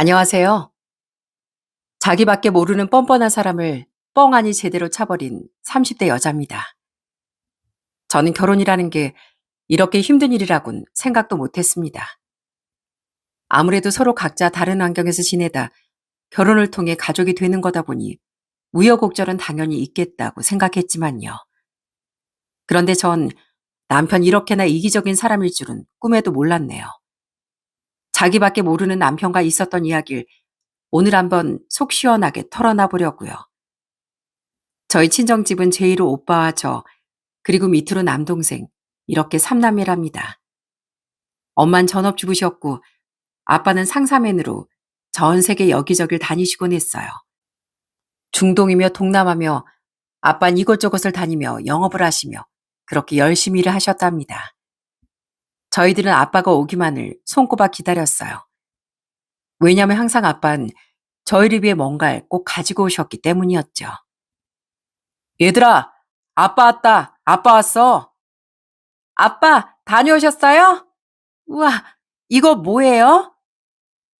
안녕하세요. 자기밖에 모르는 뻔뻔한 사람을 뻥하니 제대로 차버린 30대 여자입니다. 저는 결혼이라는 게 이렇게 힘든 일이라곤 생각도 못했습니다. 아무래도 서로 각자 다른 환경에서 지내다 결혼을 통해 가족이 되는 거다 보니 우여곡절은 당연히 있겠다고 생각했지만요. 그런데 전 남편 이렇게나 이기적인 사람일 줄은 꿈에도 몰랐네요. 자기밖에 모르는 남편과 있었던 이야기를 오늘 한번 속 시원하게 털어놔 보려고요. 저희 친정집은 제1호 오빠와 저, 그리고 밑으로 남동생, 이렇게 삼남매랍니다. 엄만 전업주부셨고 아빠는 상사맨으로 전 세계 여기저길 다니시곤 했어요. 중동이며 동남아며 아빠는 이것저것을 다니며 영업을 하시며 그렇게 열심히 일을 하셨답니다. 저희들은 아빠가 오기만을 손꼽아 기다렸어요. 왜냐하면 항상 아빠는 저희를 위해 뭔가를 꼭 가지고 오셨기 때문이었죠. 얘들아, 아빠 왔다. 아빠 왔어. 아빠, 다녀오셨어요? 우와, 이거 뭐예요?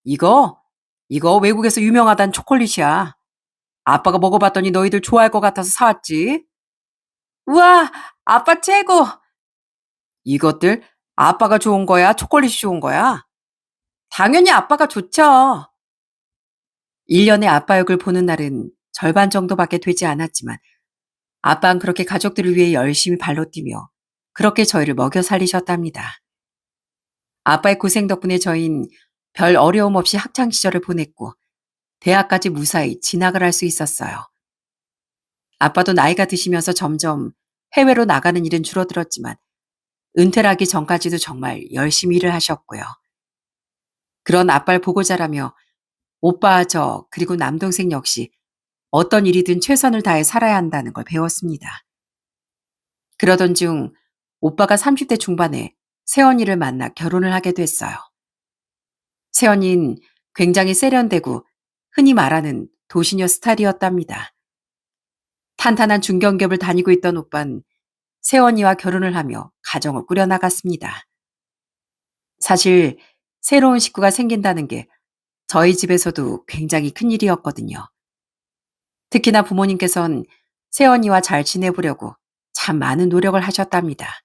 이거? 이거 외국에서 유명하단 초콜릿이야. 아빠가 먹어봤더니 너희들 좋아할 것 같아서 사왔지. 우와, 아빠 최고! 이것들 아빠가 좋은 거야? 초콜릿이 좋은 거야? 당연히 아빠가 좋죠. 1년에 아빠 역을 보는 날은 절반 정도밖에 되지 않았지만 아빠는 그렇게 가족들을 위해 열심히 발로 뛰며 그렇게 저희를 먹여 살리셨답니다. 아빠의 고생 덕분에 저희는 별 어려움 없이 학창 시절을 보냈고 대학까지 무사히 진학을 할 수 있었어요. 아빠도 나이가 드시면서 점점 해외로 나가는 일은 줄어들었지만 은퇴를 하기 전까지도 정말 열심히 일을 하셨고요. 그런 아빠를 보고 자라며 오빠 저 그리고 남동생 역시 어떤 일이든 최선을 다해 살아야 한다는 걸 배웠습니다. 그러던 중 오빠가 30대 중반에 새언니를 만나 결혼을 하게 됐어요. 새언니는 굉장히 세련되고 흔히 말하는 도시녀 스타일이었답니다. 탄탄한 중견기업을 다니고 있던 오빠는 새언니와 결혼을 하며 가정을 꾸려나갔습니다. 사실 새로운 식구가 생긴다는 게 저희 집에서도 굉장히 큰일이었거든요. 특히나 부모님께선 새언니와 잘 지내보려고 참 많은 노력을 하셨답니다.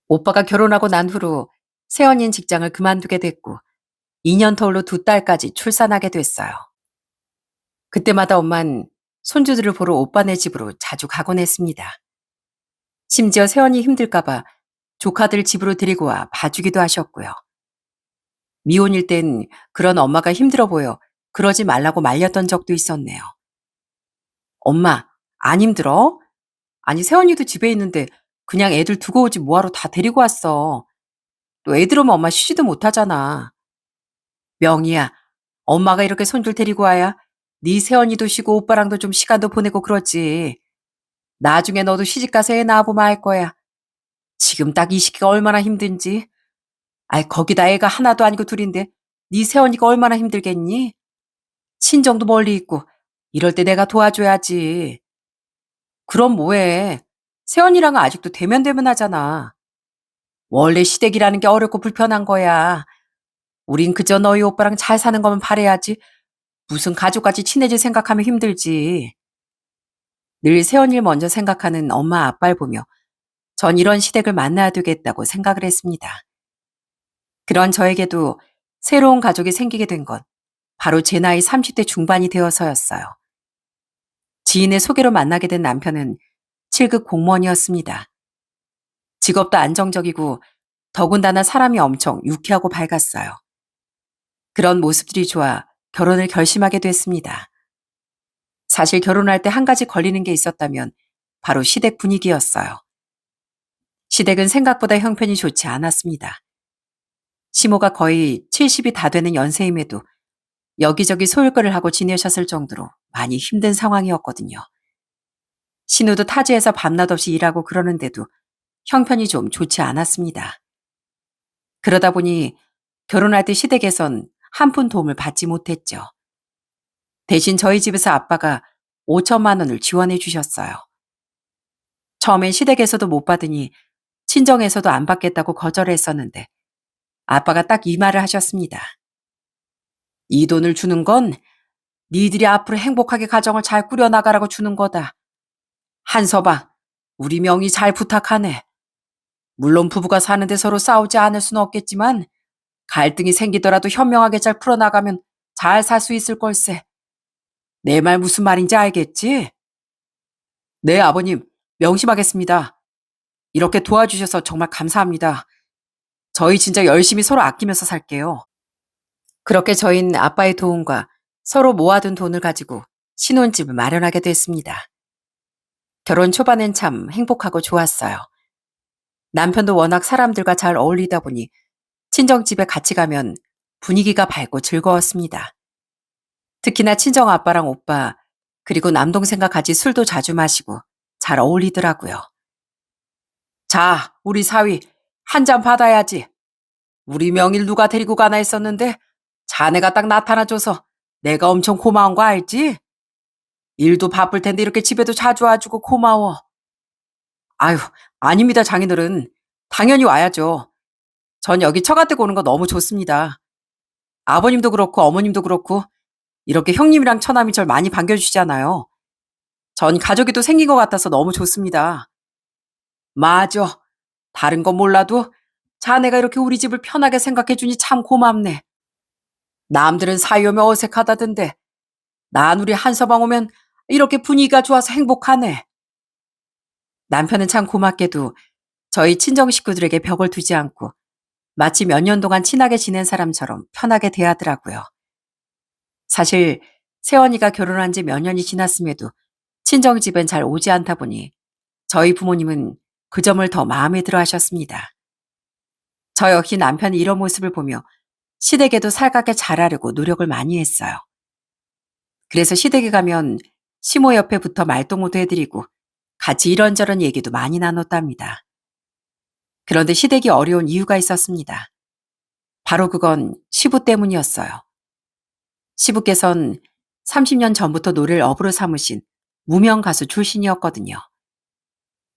오빠가 결혼하고 난 후로 새언니는 직장을 그만두게 됐고 2년 터울로 2딸까지 출산하게 됐어요. 그때마다 엄만 손주들을 보러 오빠네 집으로 자주 가곤 했습니다. 심지어 새언니 힘들까봐 조카들 집으로 데리고 와 봐주기도 하셨고요. 미혼일 땐 그런 엄마가 힘들어 보여 그러지 말라고 말렸던 적도 있었네요. 엄마, 안 힘들어? 아니, 새언니도 집에 있는데 그냥 애들 두고 오지 뭐하러 다 데리고 왔어. 또 애들 오면 엄마 쉬지도 못하잖아. 명희야, 엄마가 이렇게 손줄 데리고 와야 네 새언니도 쉬고 오빠랑도 좀 시간도 보내고 그러지. 나중에 너도 시집가서 애 낳아보면 알 거야. 지금 딱 이 시기가 얼마나 힘든지. 아이, 거기다 애가 하나도 아니고 둘인데 네 새언니가 얼마나 힘들겠니? 친정도 멀리 있고 이럴 때 내가 도와줘야지. 그럼 뭐해. 새언니랑은 아직도 대면대면 하잖아. 원래 시댁이라는 게 어렵고 불편한 거야. 우린 그저 너희 오빠랑 잘 사는 거면 바래야지. 무슨 가족까지 친해질 생각하면 힘들지. 늘 새언니를 먼저 생각하는 엄마 아빠를 보며 전 이런 시댁을 만나야 되겠다고 생각을 했습니다. 그런 저에게도 새로운 가족이 생기게 된 건 바로 제 나이 30대 중반이 되어서였어요. 지인의 소개로 만나게 된 남편은 7급 공무원이었습니다. 직업도 안정적이고 더군다나 사람이 엄청 유쾌하고 밝았어요. 그런 모습들이 좋아 결혼을 결심하게 됐습니다. 사실 결혼할 때 한 가지 걸리는 게 있었다면 바로 시댁 분위기였어요. 시댁은 생각보다 형편이 좋지 않았습니다. 시모가 거의 70이 다 되는 연세임에도 여기저기 소일거리를 하고 지내셨을 정도로 많이 힘든 상황이었거든요. 신우도 타지에서 밤낮 없이 일하고 그러는데도 형편이 좀 좋지 않았습니다. 그러다 보니 결혼할 때 시댁에선 한 푼 도움을 받지 못했죠. 대신 저희 집에서 아빠가 5천만 원을 지원해 주셨어요. 처음엔 시댁에서도 못 받으니 친정에서도 안 받겠다고 거절했었는데 아빠가 딱 이 말을 하셨습니다. 이 돈을 주는 건 니들이 앞으로 행복하게 가정을 잘 꾸려나가라고 주는 거다. 한서방, 우리 명희 잘 부탁하네. 물론 부부가 사는데 서로 싸우지 않을 수는 없겠지만 갈등이 생기더라도 현명하게 잘 풀어나가면 잘 살 수 있을 걸세. 내 말 무슨 말인지 알겠지? 네, 아버님. 명심하겠습니다. 이렇게 도와주셔서 정말 감사합니다. 저희 진짜 열심히 서로 아끼면서 살게요. 그렇게 저희는 아빠의 도움과 서로 모아둔 돈을 가지고 신혼집을 마련하게 됐습니다. 결혼 초반엔 참 행복하고 좋았어요. 남편도 워낙 사람들과 잘 어울리다 보니 친정집에 같이 가면 분위기가 밝고 즐거웠습니다. 특히나 친정 아빠랑 오빠, 그리고 남동생과 같이 술도 자주 마시고 잘 어울리더라고요. 자, 우리 사위, 한 잔 받아야지. 우리 명일 누가 데리고 가나 했었는데 자네가 딱 나타나줘서 내가 엄청 고마운 거 알지? 일도 바쁠 텐데 이렇게 집에도 자주 와주고 고마워. 아유, 아닙니다, 장인어른. 당연히 와야죠. 전 여기 처갓댁 오는 거 너무 좋습니다. 아버님도 그렇고 어머님도 그렇고 이렇게 형님이랑 처남이 절 많이 반겨주시잖아요. 전 가족이 또 생긴 것 같아서 너무 좋습니다. 맞아. 다른 건 몰라도 자네가 이렇게 우리 집을 편하게 생각해주니 참 고맙네. 남들은 사위 오면 어색하다던데 난 우리 한서방 오면 이렇게 분위기가 좋아서 행복하네. 남편은 참 고맙게도 저희 친정 식구들에게 벽을 두지 않고 마치 몇 년 동안 친하게 지낸 사람처럼 편하게 대하더라고요. 사실 새언니가 결혼한 지 몇 년이 지났음에도 친정집엔 잘 오지 않다 보니 저희 부모님은 그 점을 더 마음에 들어 하셨습니다. 저 역시 남편이 이런 모습을 보며 시댁에도 살갑게 잘하려고 노력을 많이 했어요. 그래서 시댁에 가면 시모 옆에 붙어 말동무도 해드리고 같이 이런저런 얘기도 많이 나눴답니다. 그런데 시댁이 어려운 이유가 있었습니다. 바로 그건 시부 때문이었어요. 시부께선 30년 전부터 노래를 업으로 삼으신 무명 가수 출신이었거든요.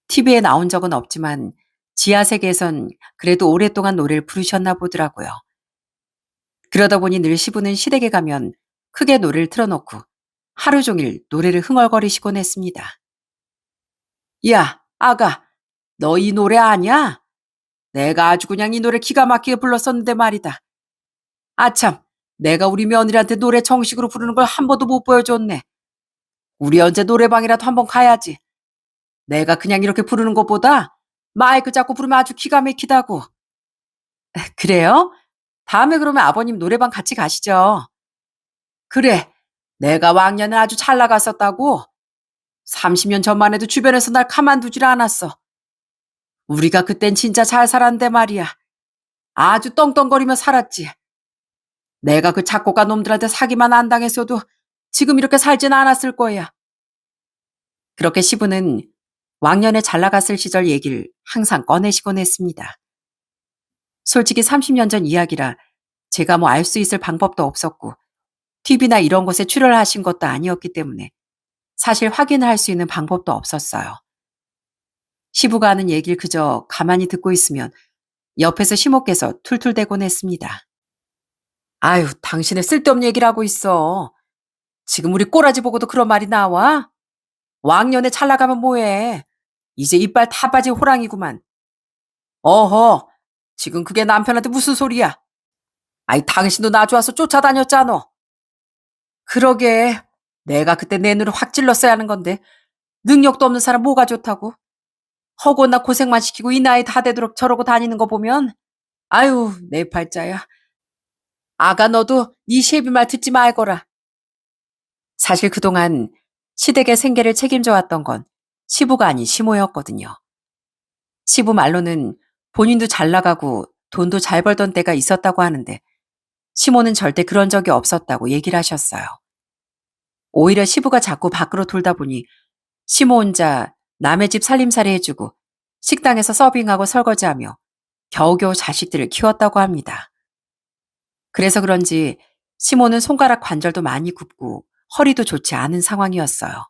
TV에 나온 적은 없지만 지하세계에선 그래도 오랫동안 노래를 부르셨나 보더라고요. 그러다 보니 늘 시부는 시댁에 가면 크게 노래를 틀어놓고 하루 종일 노래를 흥얼거리시곤 했습니다. 야, 아가, 너 이 노래 아냐? 내가 아주 그냥 이 노래 기가 막히게 불렀었는데 말이다. 아참, 내가 우리 며느리한테 노래 정식으로 부르는 걸 한 번도 못 보여줬네. 우리 언제 노래방이라도 한번 가야지. 내가 그냥 이렇게 부르는 것보다 마이크 잡고 부르면 아주 기가 막히다고. 그래요? 다음에 그러면 아버님 노래방 같이 가시죠. 그래, 내가 왕년에 아주 잘 나갔었다고. 30년 전만 해도 주변에서 날 가만두질 않았어. 우리가 그땐 진짜 잘 살았는데 말이야. 아주 떵떵거리며 살았지. 내가 그 작곡가 놈들한테 사기만 안 당했어도 지금 이렇게 살진 않았을 거야. 그렇게 시부는 왕년에 잘 나갔을 시절 얘기를 항상 꺼내시곤 했습니다. 솔직히 30년 전 이야기라 제가 뭐 알 수 있을 방법도 없었고 TV나 이런 곳에 출연하신 것도 아니었기 때문에 사실 확인을 할 수 있는 방법도 없었어요. 시부가 하는 얘기를 그저 가만히 듣고 있으면 옆에서 시모께서 툴툴대곤 했습니다. 아유, 당신의 쓸데없는 얘기를 하고 있어. 지금 우리 꼬라지 보고도 그런 말이 나와? 왕년에 잘 나가면 뭐해? 이제 이빨 다 빠진 호랑이구만. 어허, 지금 그게 남편한테 무슨 소리야? 아이, 당신도 나 좋아서 쫓아다녔잖아. 그러게, 내가 그때 내 눈을 확 찔렀어야 하는 건데 능력도 없는 사람 뭐가 좋다고? 허구나 고생만 시키고 이 나이 다 되도록 저러고 다니는 거 보면 아유, 내 팔자야. 아가 너도 네 시애비 말 듣지 말거라. 사실 그동안 시댁의 생계를 책임져 왔던 건 시부가 아닌 시모였거든요. 시부 말로는 본인도 잘 나가고 돈도 잘 벌던 때가 있었다고 하는데 시모는 절대 그런 적이 없었다고 얘기를 하셨어요. 오히려 시부가 자꾸 밖으로 돌다 보니 시모 혼자 남의 집 살림살이 해주고 식당에서 서빙하고 설거지하며 겨우겨우 자식들을 키웠다고 합니다. 그래서 그런지 시모는 손가락 관절도 많이 굽고 허리도 좋지 않은 상황이었어요.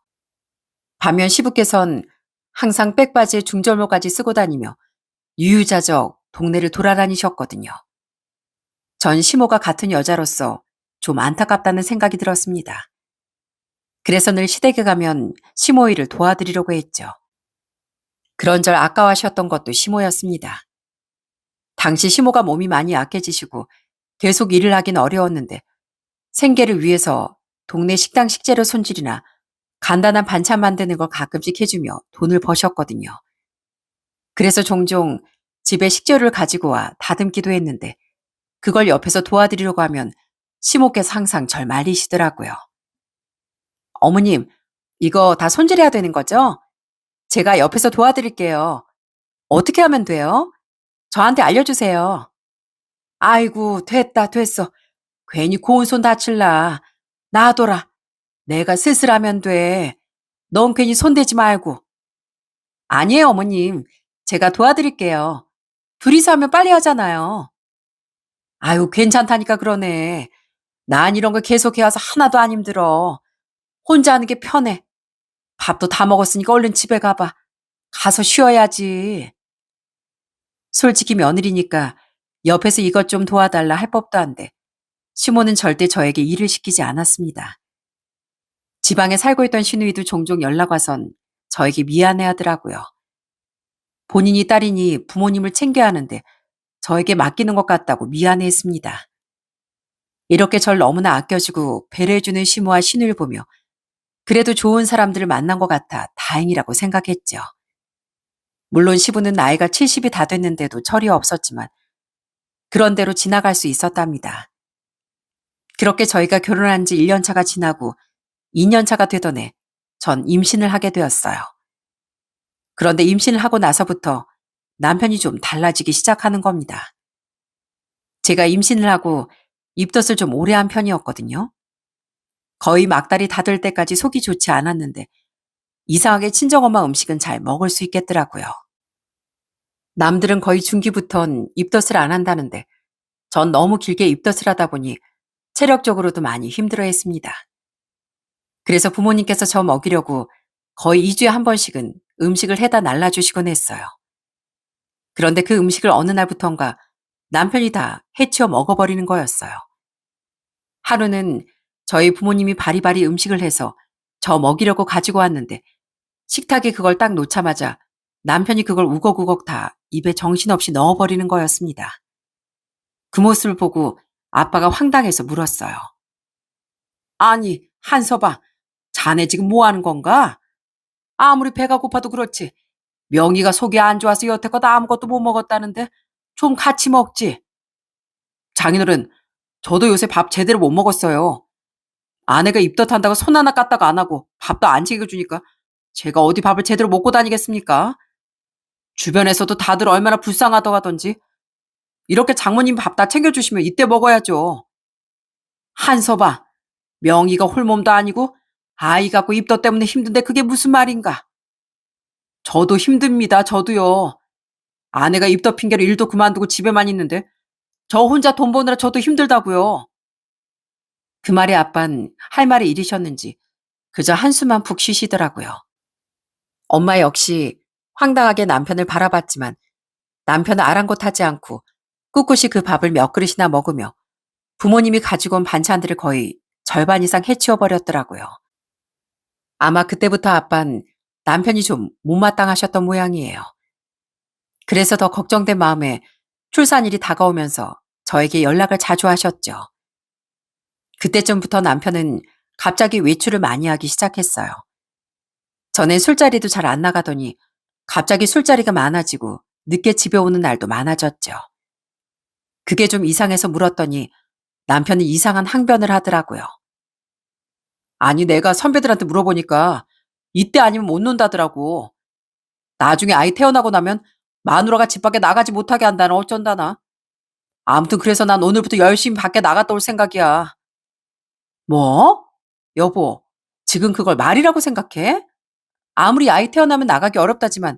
반면 시부께선 항상 백바지에 중절모까지 쓰고 다니며 유유자적 동네를 돌아다니셨거든요. 전 시모가 같은 여자로서 좀 안타깝다는 생각이 들었습니다. 그래서 늘 시댁에 가면 시모 일을 도와드리려고 했죠. 그런절 아까워하셨던 것도 시모였습니다. 당시 시모가 몸이 많이 약해지시고 계속 일을 하긴 어려웠는데 생계를 위해서 동네 식당 식재료 손질이나 간단한 반찬 만드는 걸 가끔씩 해주며 돈을 버셨거든요. 그래서 종종 집에 식재료를 가지고 와 다듬기도 했는데 그걸 옆에서 도와드리려고 하면 시모께서 항상 절 말리시더라고요. 어머님, 이거 다 손질해야 되는 거죠? 제가 옆에서 도와드릴게요. 어떻게 하면 돼요? 저한테 알려주세요. 아이고, 됐어. 괜히 고운 손 다칠라. 놔둬라. 내가 슬슬하면 돼. 넌 괜히 손대지 말고. 아니에요, 어머님. 제가 도와드릴게요. 둘이서 하면 빨리 하잖아요. 아유, 괜찮다니까 그러네. 난 이런 거 계속 해와서 하나도 안 힘들어. 혼자 하는 게 편해. 밥도 다 먹었으니까 얼른 집에 가봐. 가서 쉬어야지. 솔직히 며느리니까 옆에서 이것 좀 도와달라 할 법도 한데 시모는 절대 저에게 일을 시키지 않았습니다. 지방에 살고 있던 시누이도 종종 연락 와선 저에게 미안해하더라고요. 본인이 딸이니 부모님을 챙겨야 하는데 저에게 맡기는 것 같다고 미안해했습니다. 이렇게 절 너무나 아껴주고 배려해주는 시모와 시누이를 보며 그래도 좋은 사람들을 만난 것 같아 다행이라고 생각했죠. 물론 시부는 나이가 70이 다 됐는데도 철이 없었지만 그런 대로 지나갈 수 있었답니다. 그렇게 저희가 결혼한 지 1년 차가 지나고 2년 차가 되던 해 전 임신을 하게 되었어요. 그런데 임신을 하고 나서부터 남편이 좀 달라지기 시작하는 겁니다. 제가 임신을 하고 입덧을 좀 오래 한 편이었거든요. 거의 막달이 다 될 때까지 속이 좋지 않았는데 이상하게 친정엄마 음식은 잘 먹을 수 있겠더라고요. 남들은 거의 중기부턴 입덧을 안 한다는데 전 너무 길게 입덧을 하다 보니 체력적으로도 많이 힘들어했습니다. 그래서 부모님께서 저 먹이려고 거의 2주에 한 번씩은 음식을 해다 날라주시곤 했어요. 그런데 그 음식을 어느 날부턴가 남편이 다 해치워 먹어버리는 거였어요. 하루는 저희 부모님이 바리바리 음식을 해서 저 먹이려고 가지고 왔는데 식탁에 그걸 딱 놓자마자 남편이 그걸 우걱우걱 다 입에 정신없이 넣어버리는 거였습니다. 그 모습을 보고 아빠가 황당해서 물었어요. 아니, 한서방, 자네 지금 뭐 하는 건가? 아무리 배가 고파도 그렇지. 명희가 속이 안 좋아서 여태껏 아무것도 못 먹었다는데 좀 같이 먹지. 장인어른, 저도 요새 밥 제대로 못 먹었어요. 아내가 입덧한다고 손 하나 까딱 안 하고 밥도 안 챙겨주니까 제가 어디 밥을 제대로 먹고 다니겠습니까? 주변에서도 다들 얼마나 불쌍하다고 하던지 이렇게 장모님 밥 다 챙겨주시면 이때 먹어야죠. 한서봐, 명희가 홀몸도 아니고 아이 갖고 입덧 때문에 힘든데 그게 무슨 말인가? 저도 힘듭니다, 저도요. 아내가 입덧 핑계로 일도 그만두고 집에만 있는데 저 혼자 돈 버느라 저도 힘들다고요. 그 말에 아빤 할 말이 잃으셨는지 그저 한숨만 푹 쉬시더라고요. 엄마 역시 황당하게 남편을 바라봤지만 남편은 아랑곳하지 않고 꿋꿋이 그 밥을 몇 그릇이나 먹으며 부모님이 가지고 온 반찬들을 거의 절반 이상 해치워 버렸더라고요. 아마 그때부터 아빤 남편이 좀 못마땅하셨던 모양이에요. 그래서 더 걱정된 마음에 출산일이 다가오면서 저에게 연락을 자주 하셨죠. 그때쯤부터 남편은 갑자기 외출을 많이 하기 시작했어요. 전엔 술자리도 잘 안 나가더니 갑자기 술자리가 많아지고 늦게 집에 오는 날도 많아졌죠. 그게 좀 이상해서 물었더니 남편이 이상한 항변을 하더라고요. 아니, 내가 선배들한테 물어보니까 이때 아니면 못 논다더라고. 나중에 아이 태어나고 나면 마누라가 집 밖에 나가지 못하게 한다나 어쩐다나. 아무튼 그래서 난 오늘부터 열심히 밖에 나갔다 올 생각이야. 뭐? 여보, 지금 그걸 말이라고 생각해? 아무리 아이 태어나면 나가기 어렵다지만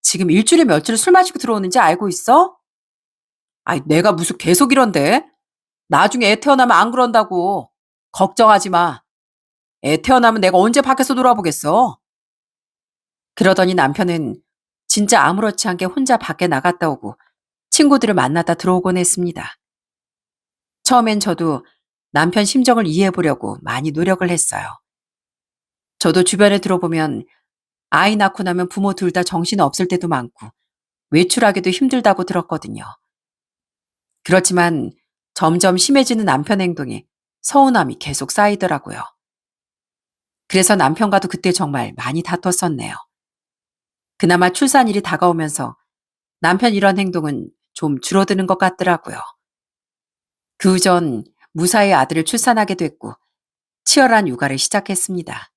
지금 일주일에 며칠을 술 마시고 들어오는지 알고 있어? 아이, 내가 무슨 계속 이런데? 나중에 애 태어나면 안 그런다고. 걱정하지 마. 애 태어나면 내가 언제 밖에서 놀아보겠어? 그러더니 남편은 진짜 아무렇지 않게 혼자 밖에 나갔다 오고 친구들을 만나다 들어오곤 했습니다. 처음엔 저도 남편 심정을 이해해보려고 많이 노력을 했어요. 저도 주변에 들어보면 아이 낳고 나면 부모 둘 다 정신 없을 때도 많고 외출하기도 힘들다고 들었거든요. 그렇지만 점점 심해지는 남편 행동에 서운함이 계속 쌓이더라고요. 그래서 남편과도 그때 정말 많이 다퉜었네요. 그나마 출산일이 다가오면서 남편 이런 행동은 좀 줄어드는 것 같더라고요. 그 전 무사히 아들을 출산하게 됐고 치열한 육아를 시작했습니다.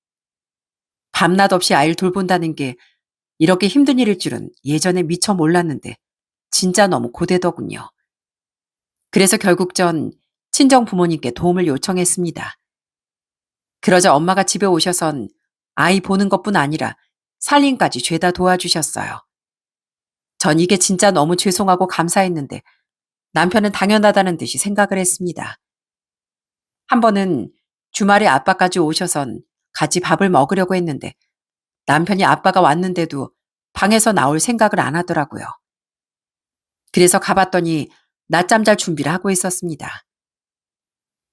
밤낮 없이 아이를 돌본다는 게 이렇게 힘든 일일 줄은 예전에 미처 몰랐는데 진짜 너무 고되더군요. 그래서 결국 전 친정 부모님께 도움을 요청했습니다. 그러자 엄마가 집에 오셔선 아이 보는 것뿐 아니라 살림까지 죄다 도와주셨어요. 전 이게 진짜 너무 죄송하고 감사했는데 남편은 당연하다는 듯이 생각을 했습니다. 한 번은 주말에 아빠까지 오셔선 같이 밥을 먹으려고 했는데 남편이 아빠가 왔는데도 방에서 나올 생각을 안 하더라고요. 그래서 가봤더니 낮잠 잘 준비를 하고 있었습니다.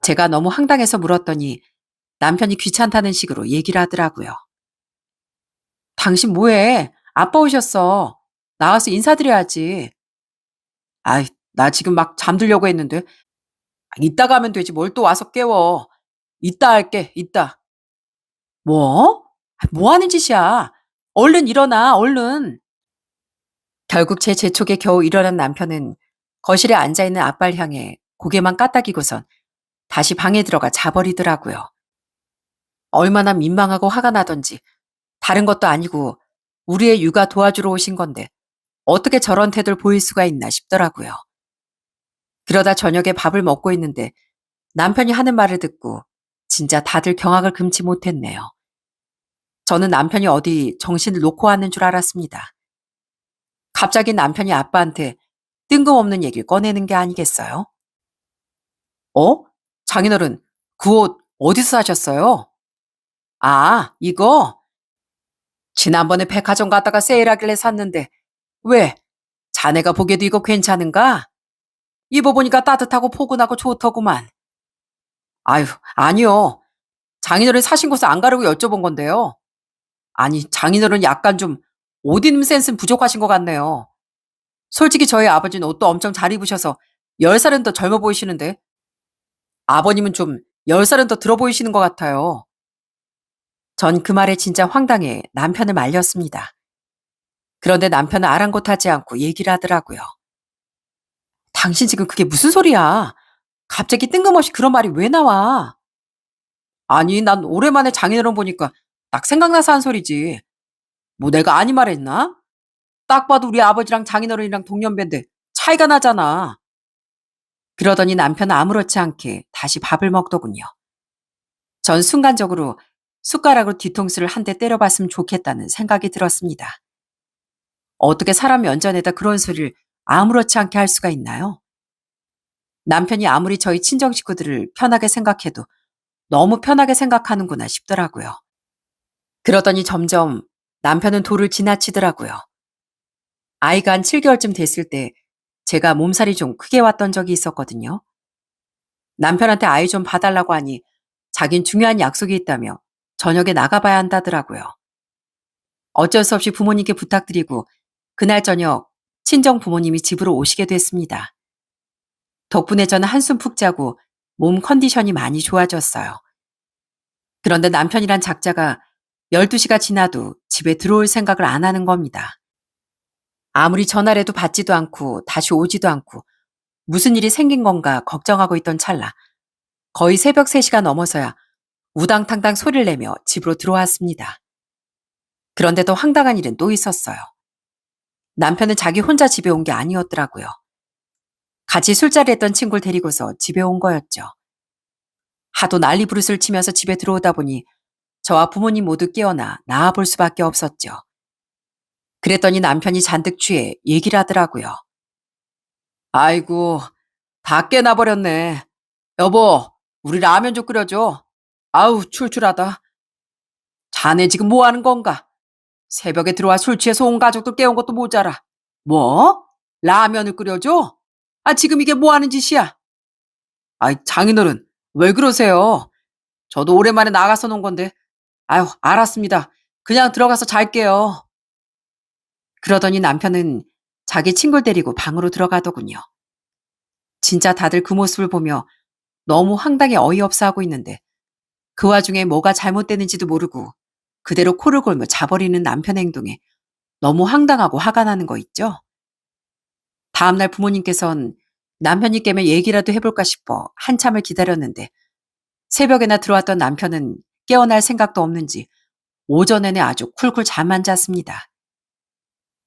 제가 너무 황당해서 물었더니 남편이 귀찮다는 식으로 얘기를 하더라고요. 당신 뭐해? 아빠 오셨어. 나와서 인사드려야지. 아이, 나 지금 막 잠들려고 했는데. 이따가 하면 되지. 뭘 또 와서 깨워. 이따 할게, 이따. 뭐? 뭐 하는 짓이야? 얼른 일어나, 얼른. 결국 제 재촉에 겨우 일어난 남편은 거실에 앉아있는 아빠를 향해 고개만 까딱이고선 다시 방에 들어가 자버리더라고요. 얼마나 민망하고 화가 나던지 다른 것도 아니고 우리의 육아 도와주러 오신 건데 어떻게 저런 태도를 보일 수가 있나 싶더라고요. 그러다 저녁에 밥을 먹고 있는데 남편이 하는 말을 듣고 진짜 다들 경악을 금치 못했네요. 저는 남편이 어디 정신을 놓고 왔는 줄 알았습니다. 갑자기 남편이 아빠한테 뜬금없는 얘기를 꺼내는 게 아니겠어요? 어? 장인어른, 그 옷 어디서 사셨어요? 아, 이거? 지난번에 백화점 갔다가 세일하길래 샀는데 왜? 자네가 보기에도 이거 괜찮은가? 입어보니까 따뜻하고 포근하고 좋더구만. 아유, 아니요. 장인어른 사신 곳을 안 가려고 여쭤본 건데요. 아니, 장인어른 약간 좀 옷 입는 센스는 부족하신 것 같네요. 솔직히 저희 아버지는 옷도 엄청 잘 입으셔서 10살은 더 젊어 보이시는데 아버님은 좀 10살은 더 들어 보이시는 것 같아요. 전 그 말에 진짜 황당해 남편을 말렸습니다. 그런데 남편은 아랑곳하지 않고 얘기를 하더라고요. 당신 지금 그게 무슨 소리야? 갑자기 뜬금없이 그런 말이 왜 나와? 아니, 난 오랜만에 장인어른 보니까 딱 생각나서 한 소리지. 뭐 내가 아니 말했나? 딱 봐도 우리 아버지랑 장인어른이랑 동년배인데 차이가 나잖아. 그러더니 남편은 아무렇지 않게 다시 밥을 먹더군요. 전 순간적으로 숟가락으로 뒤통수를 한 대 때려봤으면 좋겠다는 생각이 들었습니다. 어떻게 사람 면전에다 그런 소리를 아무렇지 않게 할 수가 있나요? 남편이 아무리 저희 친정 식구들을 편하게 생각해도 너무 편하게 생각하는구나 싶더라고요. 그러더니 점점 남편은 도를 지나치더라고요. 아이가 한 7개월쯤 됐을 때 제가 몸살이 좀 크게 왔던 적이 있었거든요. 남편한테 아이 좀 봐달라고 하니 자긴 중요한 약속이 있다며 저녁에 나가봐야 한다더라고요. 어쩔 수 없이 부모님께 부탁드리고 그날 저녁 친정 부모님이 집으로 오시게 됐습니다. 덕분에 저는 한숨 푹 자고 몸 컨디션이 많이 좋아졌어요. 그런데 남편이란 작자가 12시가 지나도 집에 들어올 생각을 안 하는 겁니다. 아무리 전화를 해도 받지도 않고 다시 오지도 않고 무슨 일이 생긴 건가 걱정하고 있던 찰나 거의 새벽 3시가 넘어서야 우당탕당 소리를 내며 집으로 들어왔습니다. 그런데 더 황당한 일은 또 있었어요. 남편은 자기 혼자 집에 온 게 아니었더라고요. 같이 술자리 했던 친구를 데리고서 집에 온 거였죠. 하도 난리 부르스를 치면서 집에 들어오다 보니 저와 부모님 모두 깨어나 나와볼 수밖에 없었죠. 그랬더니 남편이 잔뜩 취해 얘기를 하더라고요. 아이고, 다 깨나버렸네. 여보, 우리 라면 좀 끓여줘. 아우, 출출하다. 자네 지금 뭐 하는 건가? 새벽에 들어와 술 취해서 온 가족들 깨운 것도 모자라. 뭐? 라면을 끓여줘? 아, 지금 이게 뭐 하는 짓이야? 아이, 장인어른, 왜 그러세요? 저도 오랜만에 나가서 논 건데. 아유, 알았습니다. 그냥 들어가서 잘게요. 그러더니 남편은 자기 친구를 데리고 방으로 들어가더군요. 진짜 다들 그 모습을 보며 너무 황당해 어이없어 하고 있는데 그 와중에 뭐가 잘못되는지도 모르고 그대로 코를 골며 자버리는 남편의 행동에 너무 황당하고 화가 나는 거 있죠? 다음날 부모님께선 남편이 깨면 얘기라도 해볼까 싶어 한참을 기다렸는데 새벽에나 들어왔던 남편은 깨어날 생각도 없는지 오전 내내 아주 쿨쿨 잠만 잤습니다.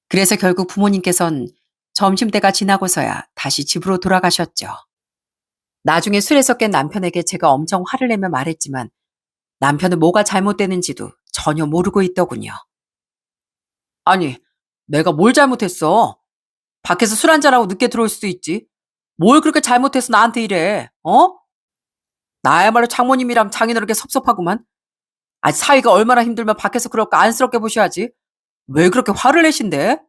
그래서 결국 부모님께선 점심때가 지나고서야 다시 집으로 돌아가셨죠. 나중에 술에서 깬 남편에게 제가 엄청 화를 내며 말했지만 남편은 뭐가 잘못되는지도 전혀 모르고 있더군요. 아니, 내가 뭘 잘못했어? 밖에서 술 한잔하고 늦게 들어올 수도 있지. 뭘 그렇게 잘못해서 나한테 이래, 어? 나야말로 장모님이랑 장인어른께 섭섭하구만. 아, 사위가 얼마나 힘들면 밖에서 그렇게 안쓰럽게 보셔야지. 왜 그렇게 화를 내신대?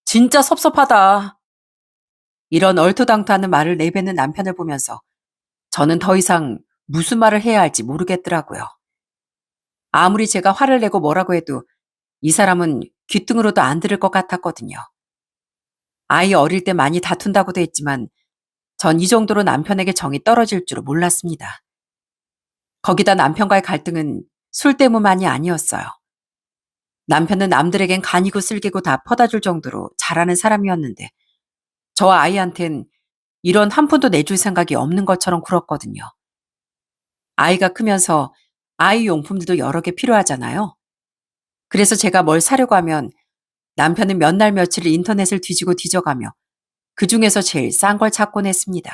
진짜 섭섭하다. 이런 얼토당토하는 말을 내뱉는 남편을 보면서 저는 더 이상 무슨 말을 해야 할지 모르겠더라고요. 아무리 제가 화를 내고 뭐라고 해도 이 사람은 귀등으로도 안 들을 것 같았거든요. 아이 어릴 때 많이 다툰다고도 했지만 전 이 정도로 남편에게 정이 떨어질 줄은 몰랐습니다. 거기다 남편과의 갈등은 술 때문만이 아니었어요. 남편은 남들에겐 간이고 쓸개고 다 퍼다줄 정도로 잘하는 사람이었는데 저와 아이한텐 이런 한 푼도 내줄 생각이 없는 것처럼 굴었거든요. 아이가 크면서 아이 용품들도 여러 개 필요하잖아요. 그래서 제가 뭘 사려고 하면 남편은 몇 날 며칠을 인터넷을 뒤지고 뒤져가며 그중에서 제일 싼 걸 찾곤 했습니다.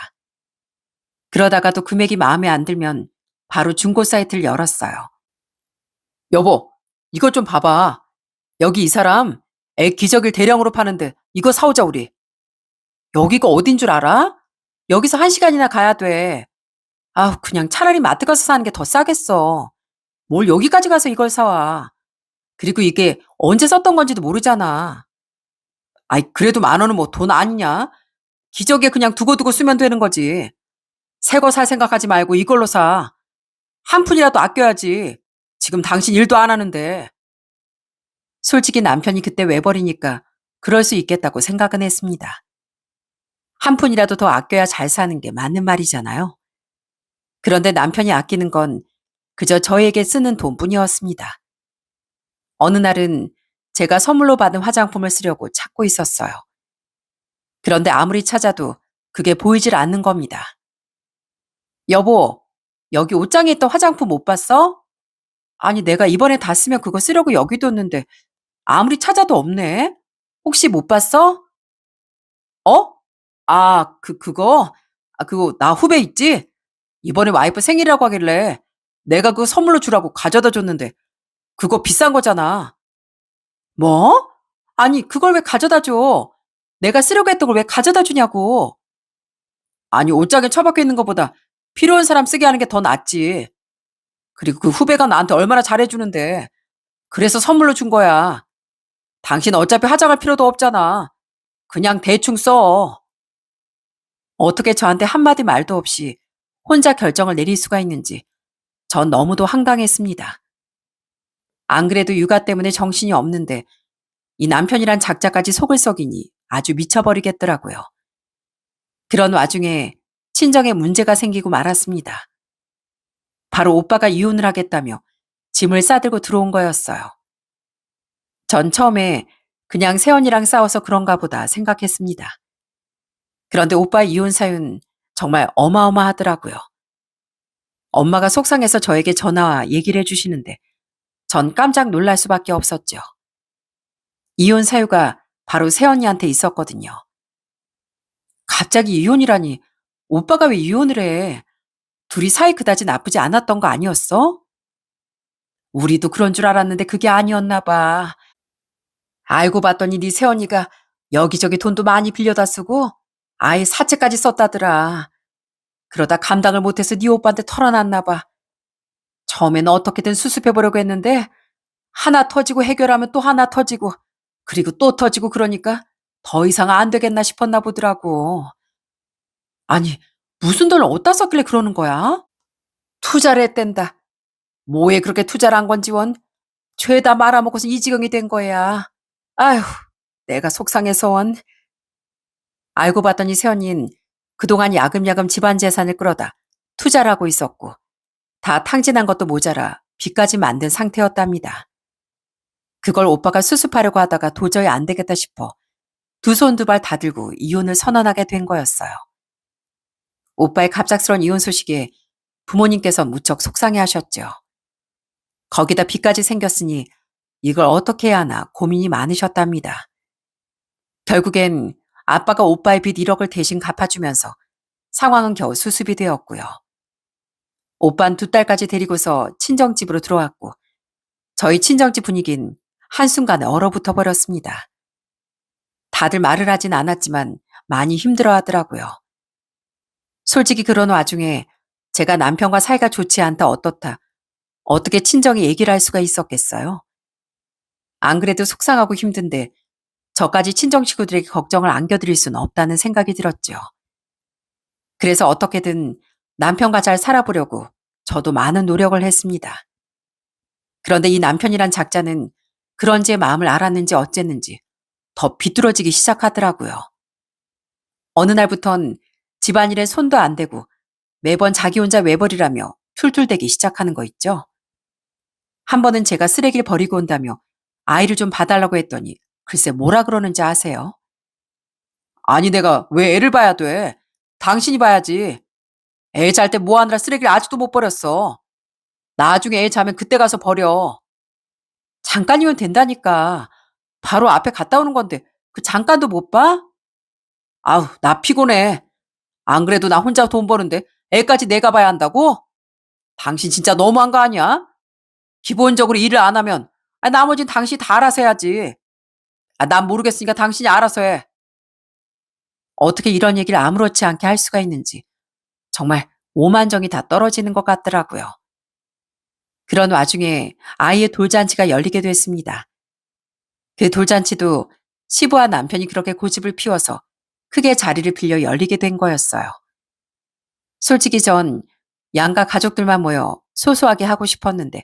그러다가도 금액이 마음에 안 들면 바로 중고 사이트를 열었어요. 여보, 이것 좀 봐봐. 여기 이 사람 애 기저귀를 대량으로 파는데 이거 사오자 우리. 여기가 어딘 줄 알아? 여기서 1시간이나 가야 돼. 아우, 그냥 차라리 마트 가서 사는 게 더 싸겠어. 뭘 여기까지 가서 이걸 사와. 그리고 이게 언제 썼던 건지도 모르잖아. 아이, 그래도 10,000원은 뭐 돈 아니냐? 기저귀에 그냥 두고두고 쓰면 되는 거지. 새 거 살 생각하지 말고 이걸로 사. 한 푼이라도 아껴야지. 지금 당신 일도 안 하는데. 솔직히 남편이 그때 외버리니까 그럴 수 있겠다고 생각은 했습니다. 한 푼이라도 더 아껴야 잘 사는 게 맞는 말이잖아요. 그런데 남편이 아끼는 건 그저 저에게 쓰는 돈뿐이었습니다. 어느 날은 제가 선물로 받은 화장품을 쓰려고 찾고 있었어요. 그런데 아무리 찾아도 그게 보이질 않는 겁니다. 여보, 여기 옷장에 있던 화장품 못 봤어? 아니, 내가 이번에 다 쓰면 그거 쓰려고 여기 뒀는데 아무리 찾아도 없네. 혹시 못 봤어? 어? 아, 그거? 아, 그거 나 후배 있지? 이번에 와이프 생일이라고 하길래 내가 그거 선물로 주라고 가져다 줬는데 그거 비싼 거잖아. 뭐? 아니, 그걸 왜 가져다 줘? 내가 쓰려고 했던 걸 왜 가져다 주냐고. 아니, 옷장에 처박혀 있는 것보다 필요한 사람 쓰게 하는 게 더 낫지. 그리고 그 후배가 나한테 얼마나 잘해주는데. 그래서 선물로 준 거야. 당신 어차피 화장할 필요도 없잖아. 그냥 대충 써. 어떻게 저한테 한마디 말도 없이 혼자 결정을 내릴 수가 있는지 전 너무도 황당했습니다. 안 그래도 육아 때문에 정신이 없는데 이 남편이란 작자까지 속을 썩이니 아주 미쳐버리겠더라고요. 그런 와중에 친정에 문제가 생기고 말았습니다. 바로 오빠가 이혼을 하겠다며 짐을 싸들고 들어온 거였어요. 전 처음에 그냥 세연이랑 싸워서 그런가 보다 생각했습니다. 그런데 오빠 이혼 사유는 정말 어마어마하더라고요. 엄마가 속상해서 저에게 전화와 얘기를 해주시는데 전 깜짝 놀랄 수밖에 없었죠. 이혼 사유가 바로 세연이한테 있었거든요. 갑자기 이혼이라니 오빠가 왜 이혼을 해? 둘이 사이 그다지 나쁘지 않았던 거 아니었어? 우리도 그런 줄 알았는데 그게 아니었나 봐. 알고 봤더니 네 새언니가 여기저기 돈도 많이 빌려다 쓰고 아예 사채까지 썼다더라. 그러다 감당을 못해서 네 오빠한테 털어놨나 봐. 처음에는 어떻게든 수습해보려고 했는데 하나 터지고 해결하면 또 하나 터지고 그리고 또 터지고 그러니까 더 이상 안 되겠나 싶었나 보더라고. 아니, 무슨 돈을 어디다 썼길래 그러는 거야? 투자를 했댄다. 뭐에 그렇게 투자를 한 건지 원. 죄다 말아먹고서 이 지경이 된 거야. 아휴, 내가 속상해서 원. 알고 봤더니 새언니는 그동안 야금야금 집안 재산을 끌어다 투자를 하고 있었고 다 탕진한 것도 모자라 빚까지 만든 상태였답니다. 그걸 오빠가 수습하려고 하다가 도저히 안 되겠다 싶어 두 손 두 발 다 들고 이혼을 선언하게 된 거였어요. 오빠의 갑작스런 이혼 소식에 부모님께서 무척 속상해 하셨죠. 거기다 빚까지 생겼으니 이걸 어떻게 해야 하나 고민이 많으셨답니다. 결국엔 아빠가 오빠의 빚 1억을 대신 갚아주면서 상황은 겨우 수습이 되었고요. 오빠는 2딸까지 데리고서 친정집으로 들어왔고 저희 친정집 분위기는 한순간에 얼어붙어 버렸습니다. 다들 말을 하진 않았지만 많이 힘들어 하더라고요. 솔직히 그런 와중에 제가 남편과 사이가 좋지 않다 어떻다 어떻게 친정에 얘기를 할 수가 있었겠어요? 안 그래도 속상하고 힘든데 저까지 친정 식구들에게 걱정을 안겨드릴 수는 없다는 생각이 들었죠. 그래서 어떻게든 남편과 잘 살아보려고 저도 많은 노력을 했습니다. 그런데 이 남편이란 작자는 그런 제 마음을 알았는지 어쨌는지 더 비뚤어지기 시작하더라고요. 어느 날부턴 집안일에 손도 안 대고 매번 자기 혼자 외벌이라며 툴툴대기 시작하는 거 있죠. 한 번은 제가 쓰레기를 버리고 온다며 아이를 좀 봐달라고 했더니 글쎄 뭐라 그러는지 아세요? 아니 내가 왜 애를 봐야 돼? 당신이 봐야지. 애 잘 때 뭐 하느라 쓰레기를 아직도 못 버렸어. 나중에 애 자면 그때 가서 버려. 잠깐이면 된다니까. 바로 앞에 갔다 오는 건데 그 잠깐도 못 봐? 아우 나 피곤해. 안 그래도 나 혼자 돈 버는데 애까지 내가 봐야 한다고? 당신 진짜 너무한 거 아니야? 기본적으로 일을 안 하면 나머진 당신이 다 알아서 해야지. 난 모르겠으니까 당신이 알아서 해. 어떻게 이런 얘기를 아무렇지 않게 할 수가 있는지 정말 오만정이 다 떨어지는 것 같더라고요. 그런 와중에 아이의 돌잔치가 열리게 됐습니다. 그 돌잔치도 시부와 남편이 그렇게 고집을 피워서 크게 자리를 빌려 열리게 된 거였어요. 솔직히 전 양가 가족들만 모여 소소하게 하고 싶었는데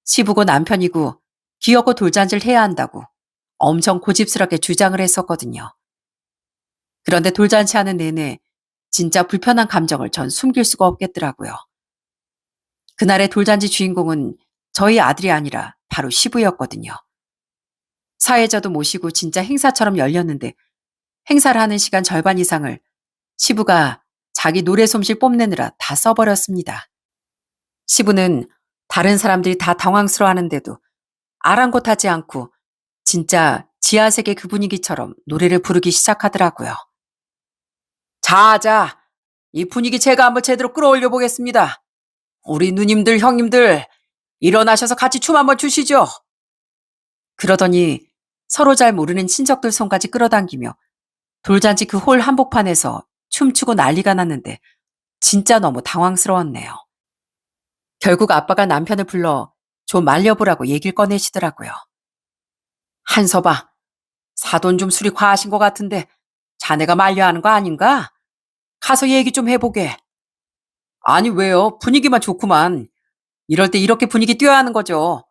시부고 남편이고 귀여고 돌잔치를 해야 한다고 엄청 고집스럽게 주장을 했었거든요. 그런데 돌잔치 하는 내내 진짜 불편한 감정을 전 숨길 수가 없겠더라고요. 그날의 돌잔치 주인공은 저희 아들이 아니라 바로 시부였거든요. 사회자도 모시고 진짜 행사처럼 열렸는데 행사를 하는 시간 절반 이상을 시부가 자기 노래 솜씨 뽐내느라 다 써버렸습니다. 시부는 다른 사람들이 다 당황스러워하는데도 아랑곳하지 않고 진짜 지하세계 그 분위기처럼 노래를 부르기 시작하더라고요. 자자, 이 분위기 제가 한번 제대로 끌어올려 보겠습니다. 우리 누님들, 형님들 일어나셔서 같이 춤 한번 추시죠. 그러더니 서로 잘 모르는 친척들 손까지 끌어당기며 돌잔치 그 홀 한복판에서 춤추고 난리가 났는데 진짜 너무 당황스러웠네요. 결국 아빠가 남편을 불러 좀 말려보라고 얘기를 꺼내시더라고요. 한서봐, 사돈 좀 술이 과하신 것 같은데 자네가 말려야 하는 거 아닌가? 가서 얘기 좀 해보게. 아니 왜요? 분위기만 좋구만. 이럴 때 이렇게 분위기 띄워야 하는 거죠.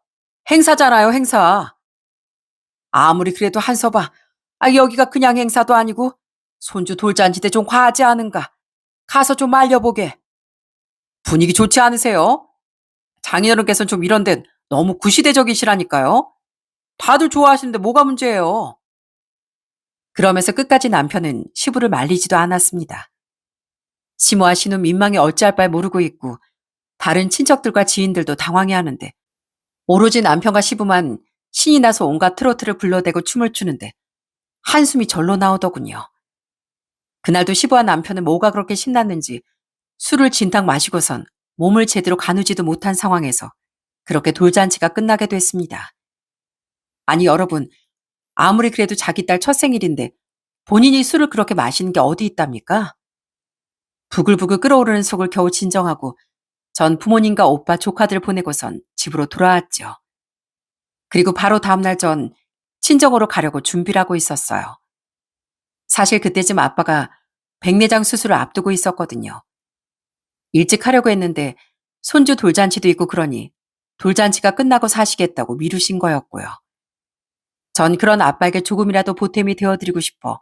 행사잖아요, 행사. 아무리 그래도 한서봐. 여기가 그냥 행사도 아니고 손주 돌잔치 때 좀 과하지 않은가. 가서 좀 말려보게. 분위기 좋지 않으세요? 장인어른께서는 좀 이런 데 너무 구시대적이시라니까요. 다들 좋아하시는데 뭐가 문제예요? 그러면서 끝까지 남편은 시부를 말리지도 않았습니다. 시모와 시는 민망해 어찌할 바를 모르고 있고 다른 친척들과 지인들도 당황해하는데 오로지 남편과 시부만 신이 나서 온갖 트로트를 불러대고 춤을 추는데 한숨이 절로 나오더군요. 그날도 시부와 남편은 뭐가 그렇게 신났는지 술을 진탕 마시고선 몸을 제대로 가누지도 못한 상황에서 그렇게 돌잔치가 끝나게 됐습니다. 아니 여러분, 아무리 그래도 자기 딸 첫 생일인데 본인이 술을 그렇게 마시는 게 어디 있답니까? 부글부글 끓어오르는 속을 겨우 진정하고 전 부모님과 오빠 조카들 보내고선 집으로 돌아왔죠. 그리고 바로 다음날 전 친정으로 가려고 준비를 하고 있었어요. 사실 그때쯤 아빠가 백내장 수술을 앞두고 있었거든요. 일찍 하려고 했는데 손주 돌잔치도 있고 그러니 돌잔치가 끝나고 사시겠다고 미루신 거였고요. 전 그런 아빠에게 조금이라도 보탬이 되어드리고 싶어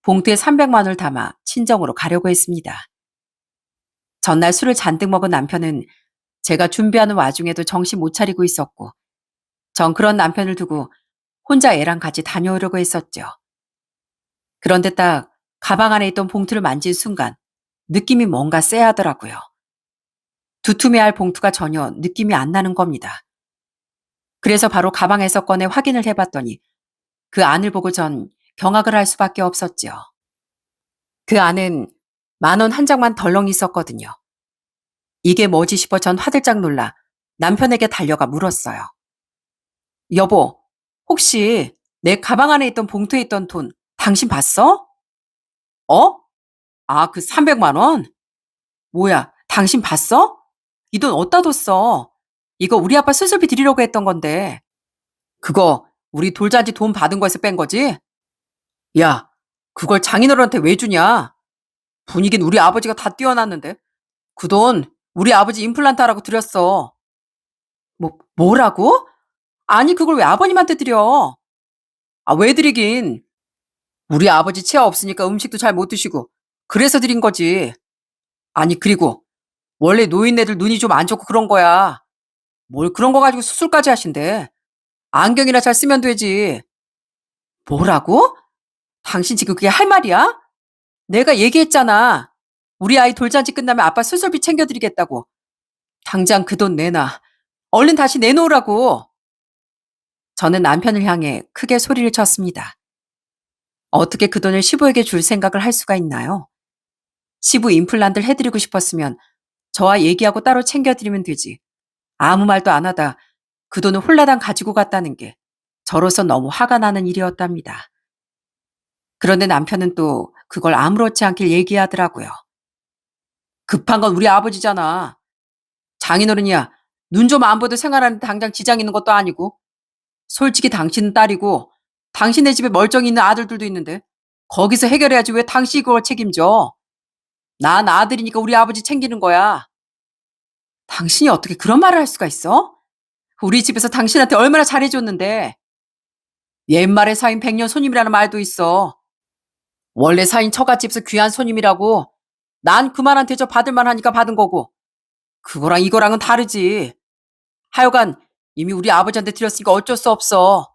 봉투에 300만 원을 담아 친정으로 가려고 했습니다. 전날 술을 잔뜩 먹은 남편은 제가 준비하는 와중에도 정신 못 차리고 있었고, 전 그런 남편을 두고 혼자 애랑 같이 다녀오려고 했었죠. 그런데 딱 가방 안에 있던 봉투를 만진 순간 느낌이 뭔가 쎄하더라고요. 두툼해할 봉투가 전혀 느낌이 안 나는 겁니다. 그래서 바로 가방에서 꺼내 확인을 해봤더니 그 안을 보고 전 경악을 할 수밖에 없었죠. 그 안엔 10,000원 한 장만 덜렁 있었거든요. 이게 뭐지 싶어 전 화들짝 놀라 남편에게 달려가 물었어요. 여보, 혹시 내 가방 안에 있던 봉투에 있던 돈 당신 봤어? 어? 아, 그 300만 원? 뭐야, 당신 봤어? 이 돈 어디다 뒀어? 이거 우리 아빠 수술비 드리려고 했던 건데. 그거 우리 돌잔치 돈 받은 거에서 뺀 거지? 야, 그걸 장인어른한테 왜 주냐? 분위기는 우리 아버지가 다 띄워놨는데. 그 돈 우리 아버지 임플란트 하라고 드렸어. 뭐라고? 아니, 그걸 왜 아버님한테 드려? 아, 왜 드리긴. 우리 아버지 치아 없으니까 음식도 잘 못 드시고. 그래서 드린 거지. 아니, 그리고 원래 노인네들 눈이 좀 안 좋고 그런 거야. 뭘 그런 거 가지고 수술까지 하신대. 안경이나 잘 쓰면 되지. 뭐라고? 당신 지금 그게 할 말이야? 내가 얘기했잖아. 우리 아이 돌잔치 끝나면 아빠 수술비 챙겨드리겠다고. 당장 그 돈 내놔. 얼른 다시 내놓으라고. 저는 남편을 향해 크게 소리를 쳤습니다. 어떻게 그 돈을 시부에게 줄 생각을 할 수가 있나요? 시부 임플란트를 해드리고 싶었으면 저와 얘기하고 따로 챙겨드리면 되지. 아무 말도 안 하다 그 돈을 홀라당 가지고 갔다는 게 저로서 너무 화가 나는 일이었답니다. 그런데 남편은 또 그걸 아무렇지 않게 얘기하더라고요. 급한 건 우리 아버지잖아. 장인어른이야. 눈 좀 안 보도 생활하는데 당장 지장 있는 것도 아니고. 솔직히 당신은 딸이고 당신네 집에 멀쩡히 있는 아들들도 있는데 거기서 해결해야지 왜 당신이 그걸 책임져. 난 아들이니까 우리 아버지 챙기는 거야. 당신이 어떻게 그런 말을 할 수가 있어? 우리 집에서 당신한테 얼마나 잘해줬는데. 옛말에 사인 백년 손님이라는 말도 있어. 원래 사인 처갓집에서 귀한 손님이라고. 난 그만한 대접 받을만 하니까 받은 거고. 그거랑 이거랑은 다르지. 하여간 이미 우리 아버지한테 드렸으니까 어쩔 수 없어.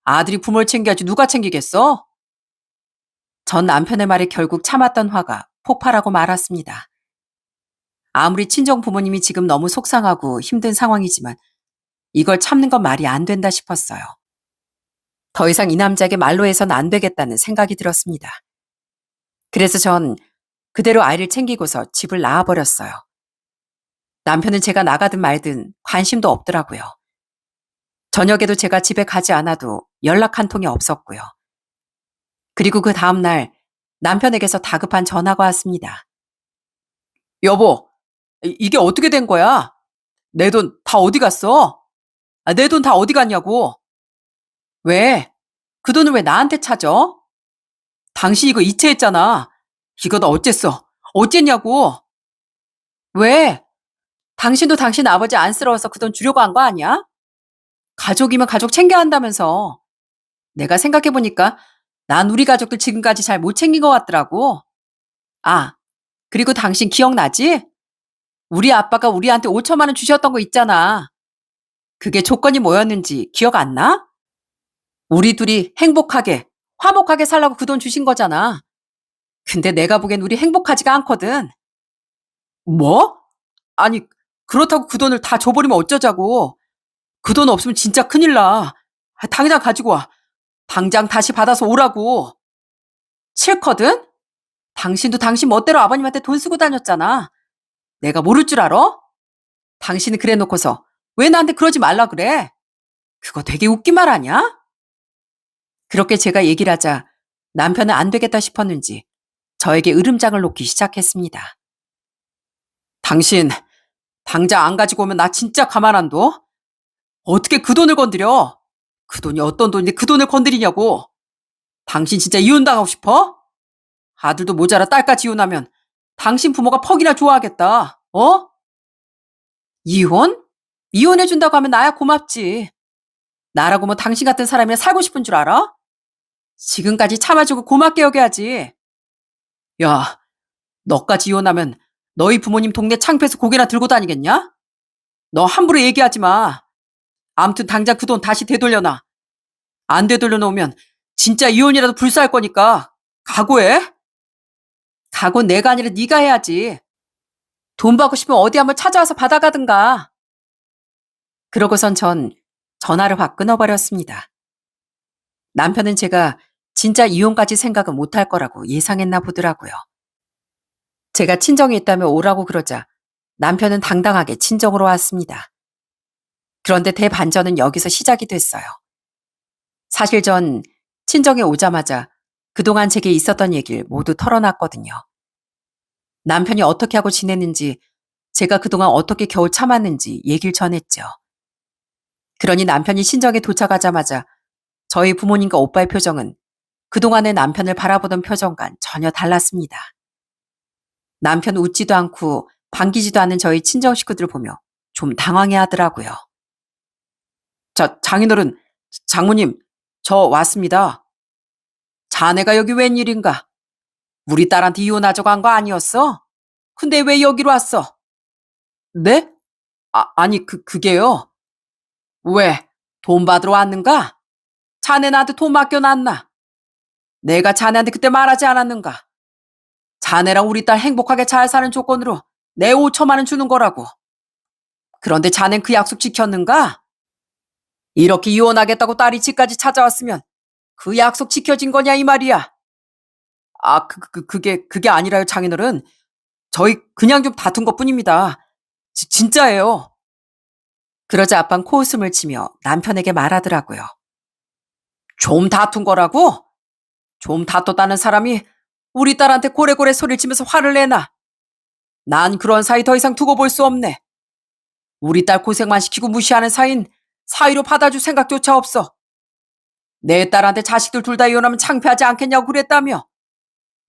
아들이 부모를 챙겨야지 누가 챙기겠어? 전 남편의 말에 결국 참았던 화가 폭발하고 말았습니다. 아무리 친정 부모님이 지금 너무 속상하고 힘든 상황이지만 이걸 참는 건 말이 안 된다 싶었어요. 더 이상 이 남자에게 말로 해서는 안 되겠다는 생각이 들었습니다. 그래서 전 그대로 아이를 챙기고서 집을 나와버렸어요. 남편은 제가 나가든 말든 관심도 없더라고요. 저녁에도 제가 집에 가지 않아도 연락 한 통이 없었고요. 그리고 그 다음날 남편에게서 다급한 전화가 왔습니다. 여보, 이게 어떻게 된 거야? 내 돈 다 어디 갔어? 내 돈 다 어디 갔냐고. 왜? 그 돈을 왜 나한테 찾아? 당신 이거 이체했잖아. 이거 너 어쨌어? 어쨌냐고. 왜? 당신도 당신 아버지 안쓰러워서 그 돈 주려고 한 거 아니야? 가족이면 가족 챙겨야 한다면서. 내가 생각해보니까 난 우리 가족들 지금까지 잘 못 챙긴 것 같더라고. 아, 그리고 당신 기억나지? 우리 아빠가 우리한테 5천만 원 주셨던 거 있잖아. 그게 조건이 뭐였는지 기억 안 나? 우리 둘이 행복하게, 화목하게 살라고 그 돈 주신 거잖아. 근데 내가 보기엔 우리 행복하지가 않거든. 뭐? 아니, 그렇다고 그 돈을 다 줘버리면 어쩌자고. 그 돈 없으면 진짜 큰일 나. 당장 가지고 와. 당장 다시 받아서 오라고. 싫거든? 당신도 당신 멋대로 아버님한테 돈 쓰고 다녔잖아. 내가 모를 줄 알아? 당신은 그래 놓고서 왜 나한테 그러지 말라 그래? 그거 되게 웃긴 말 아니야? 그렇게 제가 얘기를 하자 남편은 안 되겠다 싶었는지 저에게 으름장을 놓기 시작했습니다. 당신 당장 안 가지고 오면 나 진짜 가만 안 둬? 어떻게 그 돈을 건드려? 그 돈이 어떤 돈인데 그 돈을 건드리냐고. 당신 진짜 이혼당하고 싶어? 아들도 모자라 딸까지 이혼하면 당신 부모가 퍽이나 좋아하겠다. 어? 이혼? 이혼해준다고 하면 나야 고맙지. 나라고 뭐 당신 같은 사람이랑 살고 싶은 줄 알아? 지금까지 참아주고 고맙게 여겨야지. 야, 너까지 이혼하면 너희 부모님 동네 창피해서 고개나 들고 다니겠냐? 너 함부로 얘기하지 마. 암튼 당장 그 돈 다시 되돌려놔. 안 되돌려놓으면 진짜 이혼이라도 불사할 거니까 각오해. 각오는 내가 아니라 네가 해야지. 돈 받고 싶으면 어디 한번 찾아와서 받아가든가. 그러고선 전 전화를 확 끊어버렸습니다. 남편은 제가 진짜 이혼까지 생각은 못할 거라고 예상했나 보더라고요. 제가 친정에 있다며 오라고 그러자 남편은 당당하게 친정으로 왔습니다. 그런데 대반전은 여기서 시작이 됐어요. 사실 전 친정에 오자마자 그동안 제게 있었던 얘기를 모두 털어놨거든요. 남편이 어떻게 하고 지냈는지, 제가 그동안 어떻게 겨우 참았는지 얘기를 전했죠. 그러니 남편이 친정에 도착하자마자 저희 부모님과 오빠의 표정은 그동안의 남편을 바라보던 표정과는 전혀 달랐습니다. 남편 웃지도 않고 반기지도 않은 저희 친정 식구들을 보며 좀 당황해 하더라고요. 장인어른, 장모님, 저 왔습니다. 자네가 여기 웬일인가? 우리 딸한테 이혼하자고 한 거 아니었어? 근데 왜 여기로 왔어? 네? 아니, 그게요. 왜? 돈 받으러 왔는가? 자네 나한테 돈 맡겨놨나? 내가 자네한테 그때 말하지 않았는가? 자네랑 우리 딸 행복하게 잘 사는 조건으로 내 5천만 원 주는 거라고. 그런데 자넨 그 약속 지켰는가? 이렇게 이혼하겠다고 딸이 집까지 찾아왔으면 그 약속 지켜진 거냐 이 말이야. 그게 아니라요, 장인어른. 저희 그냥 좀 다툰 것뿐입니다. 진짜예요. 그러자 아빠는 코웃음을 치며 남편에게 말하더라고요. 좀 다툰 거라고? 좀 다퉜다는 사람이 우리 딸한테 고래고래 소리를 치면서 화를 내나? 난 그런 사이 더 이상 두고 볼 수 없네. 우리 딸 고생만 시키고 무시하는 사이인 사위로 받아줄 생각조차 없어. 내 딸한테 자식들 둘 다 이혼하면 창피하지 않겠냐고 그랬다며.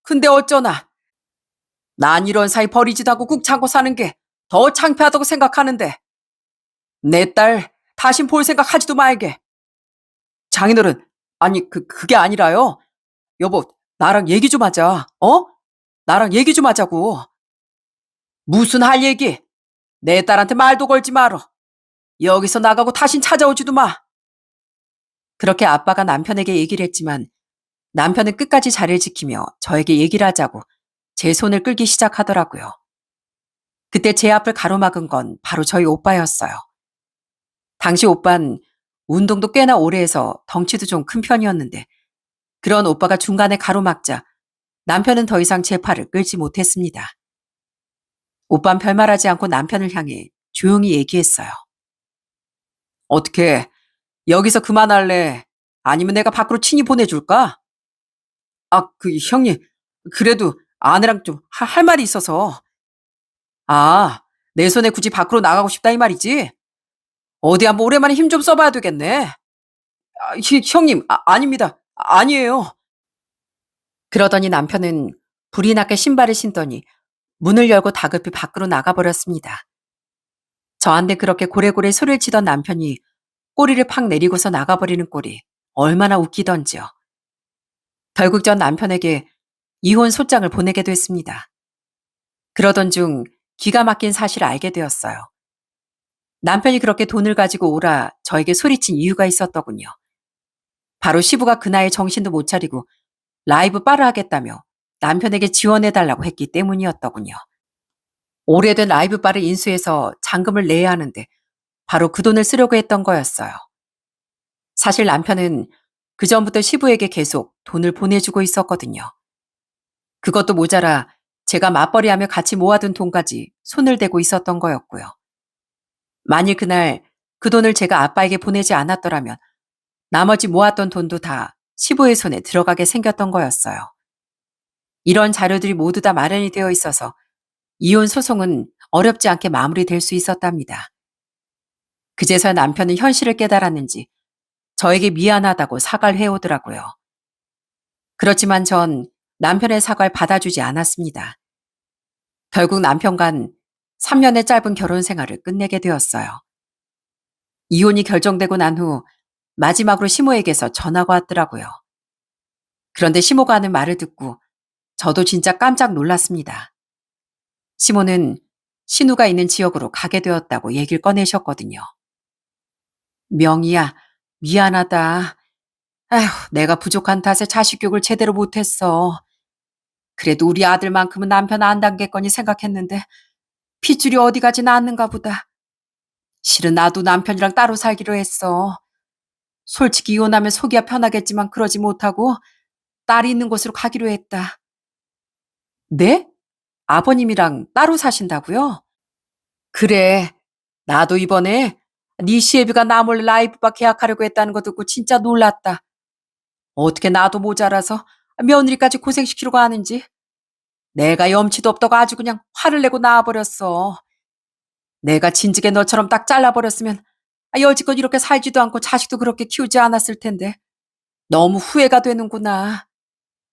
근데 어쩌나. 난 이런 사이 버리지도 않고 꾹 참고 사는 게 더 창피하다고 생각하는데. 내 딸 다신 볼 생각 하지도 말게. 장인어른, 아니 그게 아니라요. 여보, 나랑 얘기 좀 하자. 어? 나랑 얘기 좀 하자고. 무슨 할 얘기? 내 딸한테 말도 걸지 말어. 여기서 나가고 다신 찾아오지도 마. 그렇게 아빠가 남편에게 얘기를 했지만 남편은 끝까지 자리를 지키며 저에게 얘기를 하자고 제 손을 끌기 시작하더라고요. 그때 제 앞을 가로막은 건 바로 저희 오빠였어요. 당시 오빠는 운동도 꽤나 오래 해서 덩치도 좀 큰 편이었는데 그런 오빠가 중간에 가로막자 남편은 더 이상 제 팔을 끌지 못했습니다. 오빠는 별말하지 않고 남편을 향해 조용히 얘기했어요. 어떻게 여기서 그만할래? 아니면 내가 밖으로 친히 보내줄까? 형님, 그래도 아내랑 좀 할 말이 있어서. 내 손에 굳이 밖으로 나가고 싶다 이 말이지? 어디 한번 오랜만에 힘 좀 써봐야 되겠네. 형님, 아닙니다. 아니에요. 그러더니 남편은 불이 나게 신발을 신더니 문을 열고 다급히 밖으로 나가버렸습니다. 저한테 그렇게 고래고래 소리를 치던 남편이 꼬리를 팍 내리고서 나가버리는 꼴이 얼마나 웃기던지요. 결국 전 남편에게 이혼 소장을 보내게 됐습니다. 그러던 중 기가 막힌 사실을 알게 되었어요. 남편이 그렇게 돈을 가지고 오라 저에게 소리친 이유가 있었더군요. 바로 시부가 그 나이에 정신도 못 차리고 라이브 바를 하겠다며 남편에게 지원해달라고 했기 때문이었더군요. 오래된 라이브 바를 인수해서 잔금을 내야 하는데 바로 그 돈을 쓰려고 했던 거였어요. 사실 남편은 그전부터 시부에게 계속 돈을 보내주고 있었거든요. 그것도 모자라 제가 맞벌이하며 같이 모아둔 돈까지 손을 대고 있었던 거였고요. 만일 그날 그 돈을 제가 아빠에게 보내지 않았더라면 나머지 모았던 돈도 다 시부의 손에 들어가게 생겼던 거였어요. 이런 자료들이 모두 다 마련이 되어 있어서 이혼 소송은 어렵지 않게 마무리될 수 있었답니다. 그제서야 남편은 현실을 깨달았는지 저에게 미안하다고 사과를 해오더라고요. 그렇지만 전 남편의 사과를 받아주지 않았습니다. 결국 남편과는 3년의 짧은 결혼 생활을 끝내게 되었어요. 이혼이 결정되고 난 후 마지막으로 시모에게서 전화가 왔더라고요. 그런데 시모가 하는 말을 듣고 저도 진짜 깜짝 놀랐습니다. 시모는 신우가 있는 지역으로 가게 되었다고 얘기를 꺼내셨거든요. 명희야, 미안하다. 아휴, 내가 부족한 탓에 자식 교육을 제대로 못했어. 그래도 우리 아들만큼은 남편 안 당겼거니 생각했는데 핏줄이 어디 가진 않는가 보다. 실은 나도 남편이랑 따로 살기로 했어. 솔직히 이혼하면 속이야 편하겠지만 그러지 못하고 딸이 있는 곳으로 가기로 했다. 네? 아버님이랑 따로 사신다고요? 그래. 나도 이번에 네 시애비가 나 몰래 라이브바 계약하려고 했다는 거 듣고 진짜 놀랐다. 어떻게 나도 모자라서 며느리까지 고생시키려고 하는지. 내가 염치도 없다고 아주 그냥 화를 내고 나와버렸어. 내가 진즉에 너처럼 딱 잘라버렸으면 여지껏 이렇게 살지도 않고 자식도 그렇게 키우지 않았을 텐데. 너무 후회가 되는구나.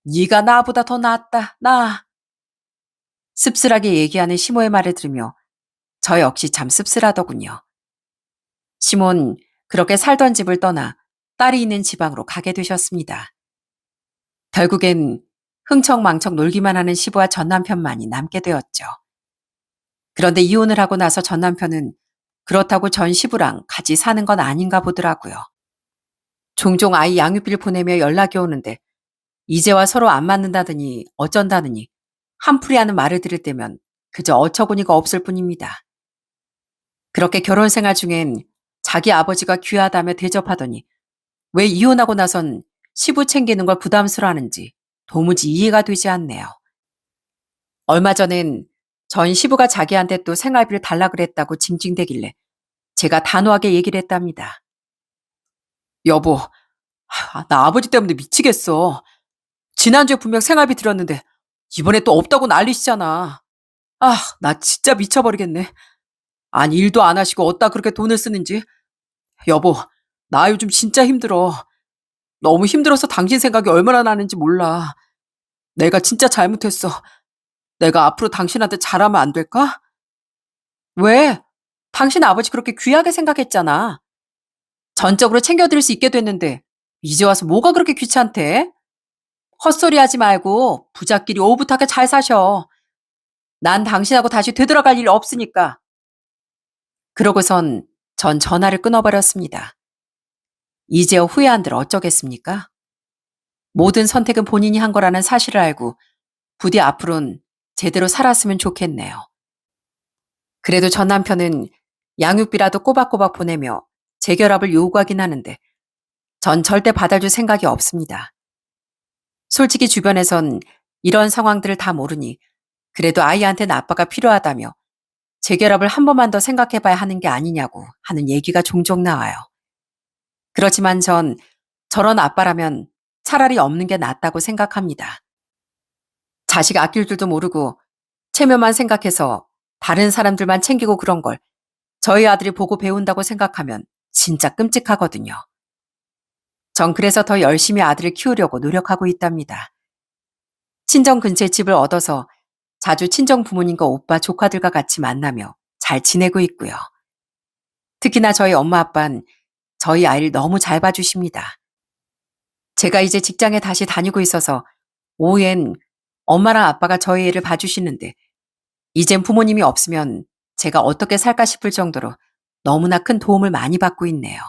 네가 나보다 더 낫다, 나. 씁쓸하게 얘기하는 시모의 말을 들으며 저 역시 참 씁쓸하더군요. 시몬 그렇게 살던 집을 떠나 딸이 있는 지방으로 가게 되셨습니다. 결국엔 흥청망청 놀기만 하는 시부와 전 남편만이 남게 되었죠. 그런데 이혼을 하고 나서 전 남편은 그렇다고 전 시부랑 같이 사는 건 아닌가 보더라고요. 종종 아이 양육비를 보내며 연락이 오는데 이제와 서로 안 맞는다더니 어쩐다느니 한풀이 하는 말을 들을 때면 그저 어처구니가 없을 뿐입니다. 그렇게 결혼 생활 중엔 자기 아버지가 귀하다며 대접하더니 왜 이혼하고 나선 시부 챙기는 걸 부담스러워하는지 도무지 이해가 되지 않네요. 얼마 전엔 전 시부가 자기한테 또 생활비를 달라 그랬다고 징징대길래 제가 단호하게 얘기를 했답니다. 여보, 나 아버지 때문에 미치겠어. 지난주에 분명 생활비 드렸는데 이번에 또 없다고 난리시잖아. 나 진짜 미쳐버리겠네. 아니 일도 안 하시고 어디다 그렇게 돈을 쓰는지. 여보, 나 요즘 진짜 힘들어. 너무 힘들어서 당신 생각이 얼마나 나는지 몰라. 내가 진짜 잘못했어. 내가 앞으로 당신한테 잘하면 안 될까? 왜? 당신 아버지 그렇게 귀하게 생각했잖아. 전적으로 챙겨드릴 수 있게 됐는데 이제 와서 뭐가 그렇게 귀찮대? 헛소리 하지 말고 부자끼리 오붓하게 잘 사셔. 난 당신하고 다시 되돌아갈 일 없으니까. 그러고선 전 전화를 끊어버렸습니다. 이제야 후회한들 어쩌겠습니까? 모든 선택은 본인이 한 거라는 사실을 알고 부디 앞으로는 제대로 살았으면 좋겠네요. 그래도 전 남편은 양육비라도 꼬박꼬박 보내며 재결합을 요구하긴 하는데 전 절대 받아줄 생각이 없습니다. 솔직히 주변에선 이런 상황들을 다 모르니 그래도 아이한테는 아빠가 필요하다며 재결합을 한 번만 더 생각해봐야 하는 게 아니냐고 하는 얘기가 종종 나와요. 그렇지만 전 저런 아빠라면 차라리 없는 게 낫다고 생각합니다. 자식 아낄 줄도 모르고 체면만 생각해서 다른 사람들만 챙기고 그런 걸 저희 아들이 보고 배운다고 생각하면 진짜 끔찍하거든요. 전 그래서 더 열심히 아들을 키우려고 노력하고 있답니다. 친정 근처에 집을 얻어서 자주 친정 부모님과 오빠, 조카들과 같이 만나며 잘 지내고 있고요. 특히나 저희 엄마 아빠는 저희 아이를 너무 잘 봐주십니다. 제가 이제 직장에 다시 다니고 있어서 오후엔 엄마랑 아빠가 저희 애를 봐주시는데 이젠 부모님이 없으면 제가 어떻게 살까 싶을 정도로 너무나 큰 도움을 많이 받고 있네요.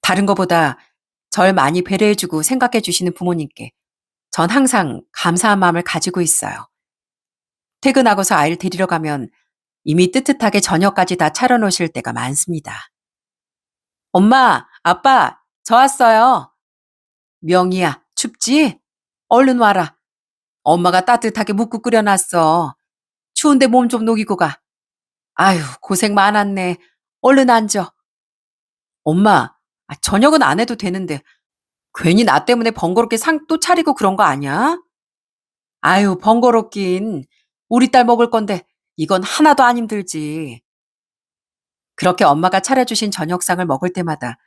다른 것보다 절 많이 배려해주고 생각해주시는 부모님께 전 항상 감사한 마음을 가지고 있어요. 퇴근하고서 아이를 데리러 가면 이미 뜨뜻하게 저녁까지 다 차려놓으실 때가 많습니다. 엄마, 아빠, 저 왔어요. 명희야, 춥지? 얼른 와라. 엄마가 따뜻하게 묵국 끓여놨어. 추운데 몸 좀 녹이고 가. 아유, 고생 많았네. 얼른 앉아. 엄마, 저녁은 안 해도 되는데 괜히 나 때문에 번거롭게 상 또 차리고 그런 거 아니야? 아유, 번거롭긴. 우리 딸 먹을 건데 이건 하나도 안 힘들지. 그렇게 엄마가 차려주신 저녁상을 먹을 때마다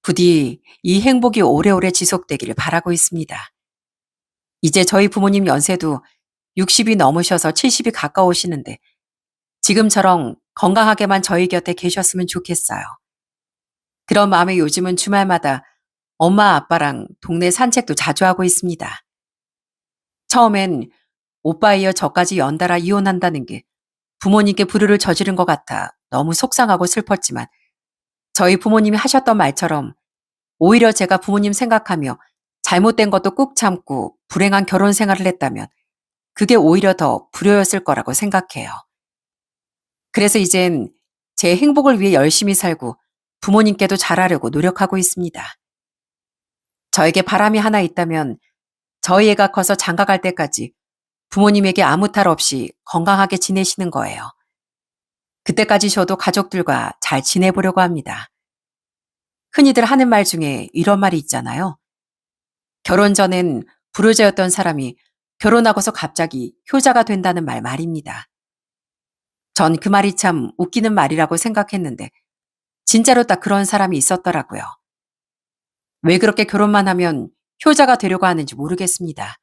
부디 이 행복이 오래오래 지속되기를 바라고 있습니다. 이제 저희 부모님 연세도 60이 넘으셔서 70이 가까우시는데 지금처럼 건강하게만 저희 곁에 계셨으면 좋겠어요. 그런 마음에 요즘은 주말마다 엄마 아빠랑 동네 산책도 자주 하고 있습니다. 처음엔 오빠 이어 저까지 연달아 이혼한다는 게 부모님께 불효를 저지른 것 같아 너무 속상하고 슬펐지만 저희 부모님이 하셨던 말처럼 오히려 제가 부모님 생각하며 잘못된 것도 꾹 참고 불행한 결혼 생활을 했다면 그게 오히려 더 불효였을 거라고 생각해요. 그래서 이젠 제 행복을 위해 열심히 살고 부모님께도 잘하려고 노력하고 있습니다. 저에게 바람이 하나 있다면 저희 애가 커서 장가 갈 때까지 부모님에게 아무 탈 없이 건강하게 지내시는 거예요. 그때까지 저도 가족들과 잘 지내보려고 합니다. 흔히들 하는 말 중에 이런 말이 있잖아요. 결혼 전엔 불효자였던 사람이 결혼하고서 갑자기 효자가 된다는 말입니다. 전 그 말이 참 웃기는 말이라고 생각했는데 진짜로 딱 그런 사람이 있었더라고요. 왜 그렇게 결혼만 하면 효자가 되려고 하는지 모르겠습니다.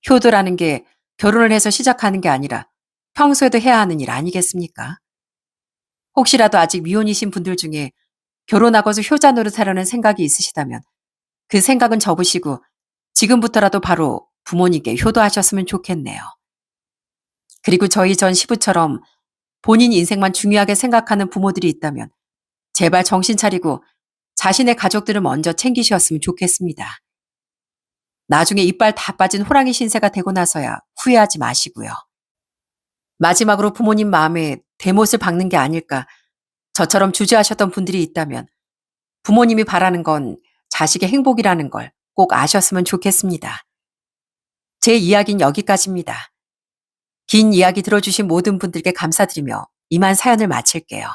효도라는 게 결혼을 해서 시작하는 게 아니라 평소에도 해야 하는 일 아니겠습니까? 혹시라도 아직 미혼이신 분들 중에 결혼하고서 효자 노릇하려는 생각이 있으시다면 그 생각은 접으시고 지금부터라도 바로 부모님께 효도하셨으면 좋겠네요. 그리고 저희 전 시부처럼 본인 인생만 중요하게 생각하는 부모들이 있다면 제발 정신 차리고 자신의 가족들을 먼저 챙기셨으면 좋겠습니다. 나중에 이빨 다 빠진 호랑이 신세가 되고 나서야 후회하지 마시고요. 마지막으로 부모님 마음에 대못을 박는 게 아닐까 저처럼 주저하셨던 분들이 있다면 부모님이 바라는 건 자식의 행복이라는 걸 꼭 아셨으면 좋겠습니다. 제 이야기는 여기까지입니다. 긴 이야기 들어주신 모든 분들께 감사드리며 이만 사연을 마칠게요.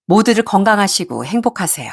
모두들 건강하시고 행복하세요.